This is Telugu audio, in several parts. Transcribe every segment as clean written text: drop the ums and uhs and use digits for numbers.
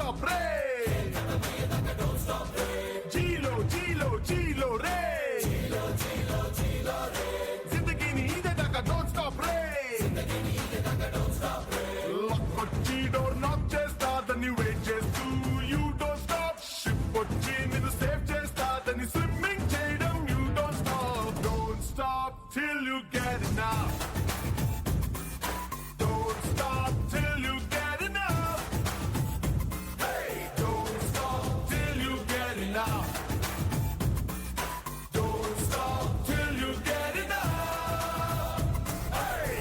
stop re. Chilo, chilo, chilo re. Zindagi ni ide taka don't stop re. Lock kochi door knock chesta dani wait chestu you don't stop. Ship kochi nidu save chesta dani swimming cheyadam you don't stop. Don't stop till you get enough. Don't stop till you get enough. Hey, don't stop till you get enough. Don't stop till you get enough. Hey.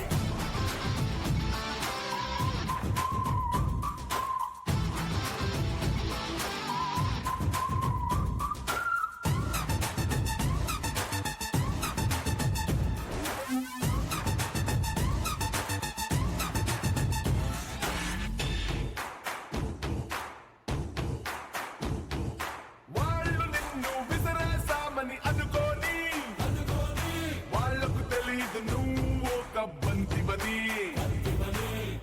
వాళ్ళు నిన్ను విసిరేసామని అనుకోని వాళ్ళకు తెలీదు నువ్వు ఒక బంతివని.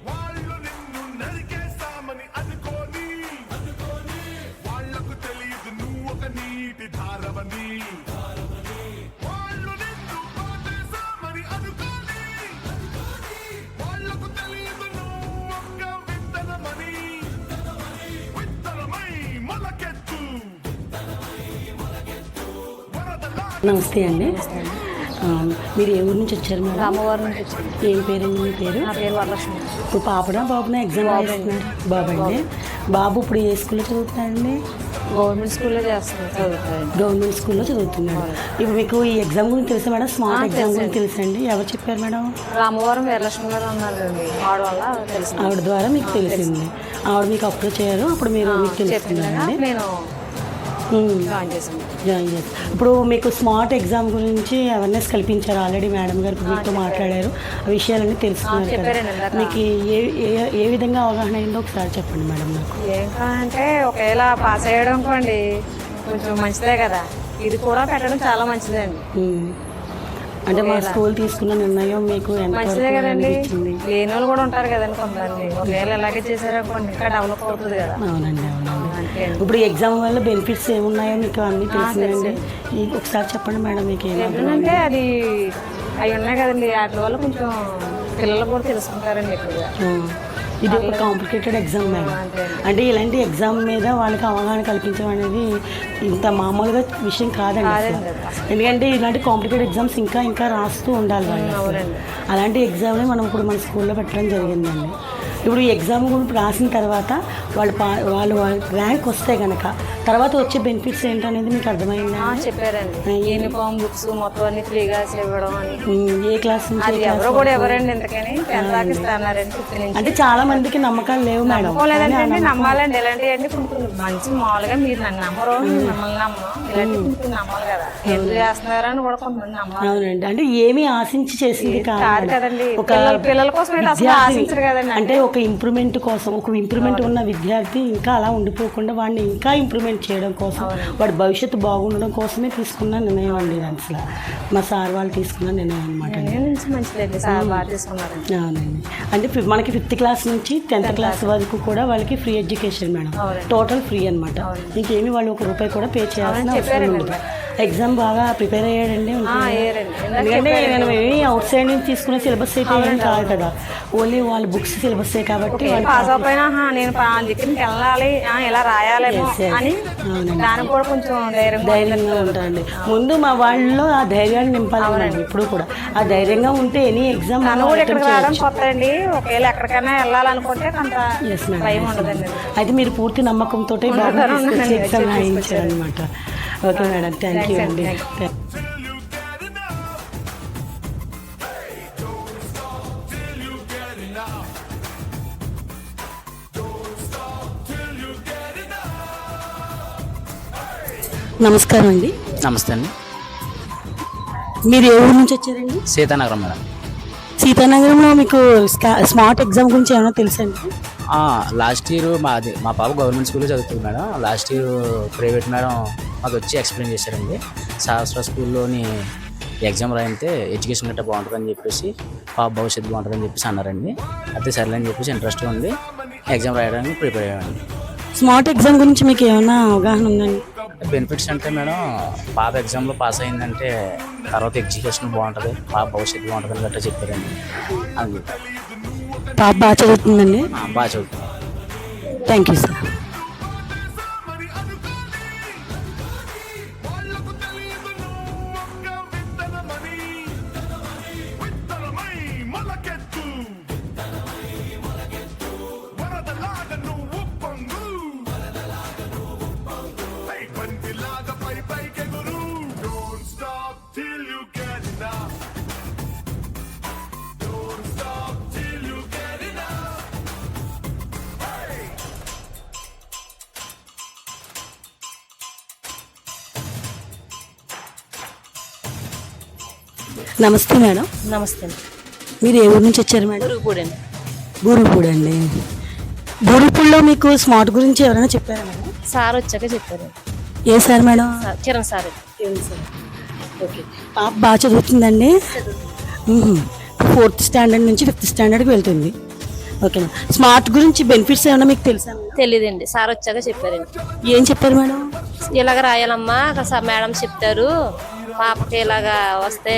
వాళ్ళు నిన్ను నరికేసామని అనుకోని వాళ్ళకు తెలీదు నువ్వు ఒక నీటి ధారవని. వాళ్ళు నిన్ను పాతేసామని అనుకోని వాళ్ళకు తెలీదు నువ్వు ఒక విత్తనమని. విత్తనమై మొలకెత్తు. నమస్తే అండి. మీరు ఏ ఊరు నుంచి వచ్చారు మేడం? రామవారం నుంచి వచ్చింది. ఏం పేరండి మీ పేరు? నా పేరు వరలక్ష్మి. ఇప్పుడు పాపడా బాబునా ఎగ్జామ్ రాస్తున్నారు? బాబు అండి. బాబు ఇప్పుడు ఏ స్కూల్లో చదువుతున్నాడండి? గవర్నమెంట్ స్కూల్లో చదువుతారండి. గవర్నమెంట్ స్కూల్లో చదువుతున్నాడు. ఇప్పుడు మీకు ఈ ఎగ్జామ్ గురించి తెలుసా మేడం? స్మార్ట్ ఎగ్జామ్ గురించి తెలుసండి. ఎవరు చెప్పారు మేడం? రామవారం వీరలక్ష్మి గారు ఉన్నారండి, ఆవిడ వల్ల తెలిసింది. ఆవిడ ద్వారా మీకు తెలిసింది. ఆవిడ మీకు అప్రోచ్ అయ్యారు, అప్పుడు మీరు మీకు తెలుస్తున్నారండి. నేను జాయిన్ చేశాను. జాయిన్ చేస్తాను. ఇప్పుడు మీకు స్మార్ట్ ఎగ్జామ్ గురించి అవేర్నెస్ కల్పించారు ఆల్రెడీ మేడం గారు మీతో మాట్లాడారు, ఆ విషయాలన్నీ తెలుసుకున్నారు కదా. చెప్పారండి. మీకు ఏ విధంగా అవగాహన అయిందో ఒకసారి చెప్పండి మేడం నాకు. ఏంటంటే ఒకవేళ పాస్ అయ్యడం అనుకోండి కొంచెం మంచిదే కదా, ఇది కూడా పెట్టడం చాలా మంచిదండి. అంటే మా స్కూల్ తీసుకున్న నిర్ణయం మీకు మంచిదే కదండి. ఇచ్చింది? లేని వాళ్ళు కూడా ఉంటారు కదండి కొంతమంది, ఒకవేళ ఎలాగే చేశారనుకోండి ఇంకా డెవలప్ అవుతుంది కదా. అవునండి, అవునండి. ఇప్పుడు ఎగ్జామ్ వల్ల బెనిఫిట్స్ ఏమున్నాయో మీకు అన్నీ తెలిసిందండి. ఒకసారి చెప్పండి మేడం మీకు ఏంటంటే అది అవి ఉన్నాయి కదండి, వాటి వల్ల కొంచెం పిల్లలు కూడా తెలుసుకుంటారండి ఎక్కువగా. ఇది ఒక కాంప్లికేటెడ్ ఎగ్జామ్ మేడం. అంటే ఇలాంటి ఎగ్జామ్ మీద వాళ్ళకి అవగాహన కల్పించడం అనేది ఇంత మామూలుగా విషయం కాదండి అసలు. ఎందుకంటే ఇలాంటి కాంప్లికేటెడ్ ఎగ్జామ్స్ ఇంకా రాస్తూ ఉండాలి వాళ్ళు. అలాంటి ఎగ్జామ్ని మనం ఇప్పుడు మన స్కూల్లో పెట్టడం జరిగిందండి. ఇప్పుడు ఈ ఎగ్జామ్ కూడా రాసిన తర్వాత వాళ్ళు ర్యాంక్ వస్తే కనుక తర్వాత వచ్చే బెనిఫిట్స్ ఏంటనేది మీకు అర్థమైందా? చెప్పారండి. యూనిఫామ్, బుక్స్ మొత్తం అన్ని ఫ్రీగా ఇవ్వడం అని. ఏ క్లాస్ నుంచి? ఎవరో కూడా ఎవరండి ఎందుకని అంటే చాలా మందికి నమ్మకాలు లేవు మేడం. లేదంటే నమ్మాలండి. ఇలాంటివన్నీ కొంచెం మంచి మామూలుగా మీరు నన్ను నమ్మరు, మిమ్మల్ని నమ్మరు, ఇలాంటి కొంచెం నమ్మాలి కదా. ఎందుకు చేస్తున్నారని కూడా కొంతమంది నమ్మాలి. అవునండి. అంటే ఏమీ ఆశించి చేసింది కాదు కదండి. ఒక పిల్లల కోసం ఆశించరు కదండి. అంటే ఒక ఇంప్రూవ్మెంట్ కోసం, ఒక ఇంప్రూవ్మెంట్ ఉన్న విద్యార్థి ఇంకా అలా ఉండిపోకుండా వాడిని ఇంకా ఇంప్రూవ్మెంట్ చేయడం కోసం, వాడి భవిష్యత్తు బాగుండడం కోసమే తీసుకున్న నిర్ణయం అండి. అసలు మా సార్ వాళ్ళు తీసుకున్న నిర్ణయం అనమాట. మంచిదండి, సార్ బాగా తీసుకున్నారు. అవునండి. అంటే మనకి 5th క్లాస్ నుంచి 10th క్లాస్ వరకు కూడా వాళ్ళకి free education madam. Total free అనమాట. ఇంకేమి వాళ్ళు ₹1 కూడా పే చేయాల్సిన అవసరం ఉండదు. ఎగ్జామ్ బాగా ప్రిపేర్ అయ్యాడండి. ఎందుకంటే నేను ఏమి అవుట్ సైడ్ నుంచి తీసుకునే సిలబస్ అయితే ఏం కాదు కదా, ఓన్లీ వాళ్ళ బుక్స్ సిలబస్సే కాబట్టి పాస్ అయిపోయినా నేను దగ్గరికి వెళ్ళాలి, ఇలా రాయాలేమో అని దానికి కూడా కొంచెం ధైర్యంగా ఉంటారండి. ముందు మా వాళ్ళలో ఆ ధైర్యాన్ని నింపాలి. ఇప్పుడు కూడా ఆ ధైర్యంగా ఉంటే ఎనీ ఎగ్జామ్ ఎక్కడికి రావడం కొత్తండి. ఒకవేళ ఎక్కడికైనా వెళ్ళాలనుకుంటే కొంత భయం ఉండదండి. అయితే మీరు పూర్తి నమ్మకంతో ఎగ్జామ్ రాయించారు అనమాట. ఓకే మేడం, థ్యాంక్ యూ అండి. నమస్కారం అండి. నమస్తే అండి. మీరు ఏ ఊరు నుంచి వచ్చారండి? సీతానగరం మేడం. సీతానగరంలో మీకు స్మార్ట్ ఎగ్జామ్ గురించి ఏమైనా తెలుసండి? లాస్ట్ ఇయర్ మా పాప గవర్నమెంట్ స్కూల్లో చదువుతుంది madam. Last year private madam మాకు వచ్చి ఎక్స్ప్లెయిన్ చేశారండి. సహస్ర స్కూల్లోని ఎగ్జామ్ రాయితే ఎడ్యుకేషన్ గట్రా బాగుంటుందని చెప్పేసి, పాప భవిష్యత్తు బాగుంటుందని చెప్పేసి అన్నారండి. అయితే సరేలని చెప్పేసి ఇంట్రెస్ట్ ఉంది, ఎగ్జామ్ రాయడానికి ప్రిపేర్ అయ్యామండి. స్మార్ట్ ఎగ్జామ్ గురించి మీకు ఏమైనా అవగాహన ఉందండి? బెనిఫిట్స్ అంటే మేడం, పాప ఎగ్జామ్లో పాస్ అయిందంటే తర్వాత ఎడ్యుకేషన్ బాగుంటుంది, పాప భవిష్యత్తు బాగుంటుంది అని గట్రా చెప్పారండి. అది పాప బాగా చదువుతుందండి. బాగా చదువుతుంది. Thank you sir. మరి అనుకోని వాళ్ళకు తెలియదు నువ్వొక్క విత్తనమని. విత్తనమై మొలకెత్తు, వరదలాగా నువ్వు పొంగు, పై బంతిలాగా పై పైకెగురు. Don't stop till you get enough. Don't stop till you get enough. Hey! నమస్తే మేడం. నమస్తే అండి. మీరు ఏ ఊరు నుంచి వచ్చారు మేడం? గురుగుపూడండి. బూరుగుపూడి అండి. బూరుగుపూడిలో మీకు స్మార్ట్ గురించి ఎవరైనా చెప్పారా మేడం? సార్ వచ్చాక చెప్పారు. ఏ sir madam? Kiran sir. Okay. పాప బాగా చదువుతుందండి. 4th స్టాండర్డ్ నుంచి 5th స్టాండర్డ్కి వెళ్తుంది. Okay madam. స్మార్ట్ గురించి బెనిఫిట్స్ ఏమైనా మీకు తెలుసా మేడం? తెలియదండి, సార్ వచ్చాక చెప్పారండి. ఏం చెప్పారు మేడం? ఇలాగ రాయాలమ్మా మేడం చెప్తారు, పాపకి ఇలాగా వస్తే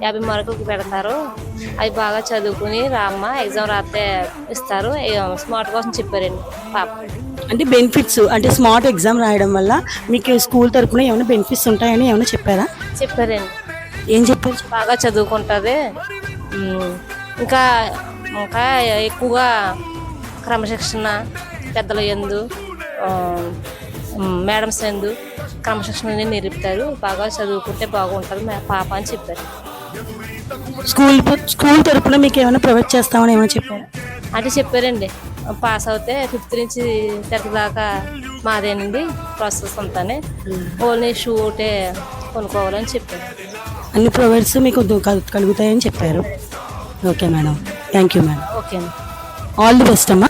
50 మార్కులకు పెడతారు, అవి బాగా చదువుకుని రామ్మ ఎగ్జామ్ రాస్తే ఇస్తారు, స్మార్ట్ కోసం చెప్పారండి పాప. అంటే బెనిఫిట్స్ అంటే స్మార్ట్ ఎగ్జామ్ రాయడం వల్ల మీకు స్కూల్ తరపున ఏమైనా బెనిఫిట్స్ ఉంటాయని ఏమైనా చెప్పారా? చెప్పారండి. ఏం చెప్పారు? బాగా చదువుకుంటుంది, ఇంకా ఇంకా ఎక్కువగా క్రమశిక్షణ, పెద్దల యందు మేడమ్స్ యందు క్రమశిక్షణ నేర్పుతారు, బాగా చదువుకుంటే బాగుంటుంది పాప అని చెప్పారు. స్కూల్ తరపున మీకు ఏమైనా ప్రొవైడ్ చేస్తామని ఏమైనా చెప్పారా? అంటే చెప్పారండి, పాస్ అవుతే 5th నుంచి 10th దాకా మాదేనండి ప్రాసెస్ అంతానే, ఓన్లీ షూ ఒకటే కొనుక్కోవాలని చెప్పారు. అన్ని ప్రొవైడ్స్ మీకు కలుగుతాయని చెప్పారు. Okay madam, thank you madam. Okay అండి. ఆల్ ది బెస్ట్ అమ్మా.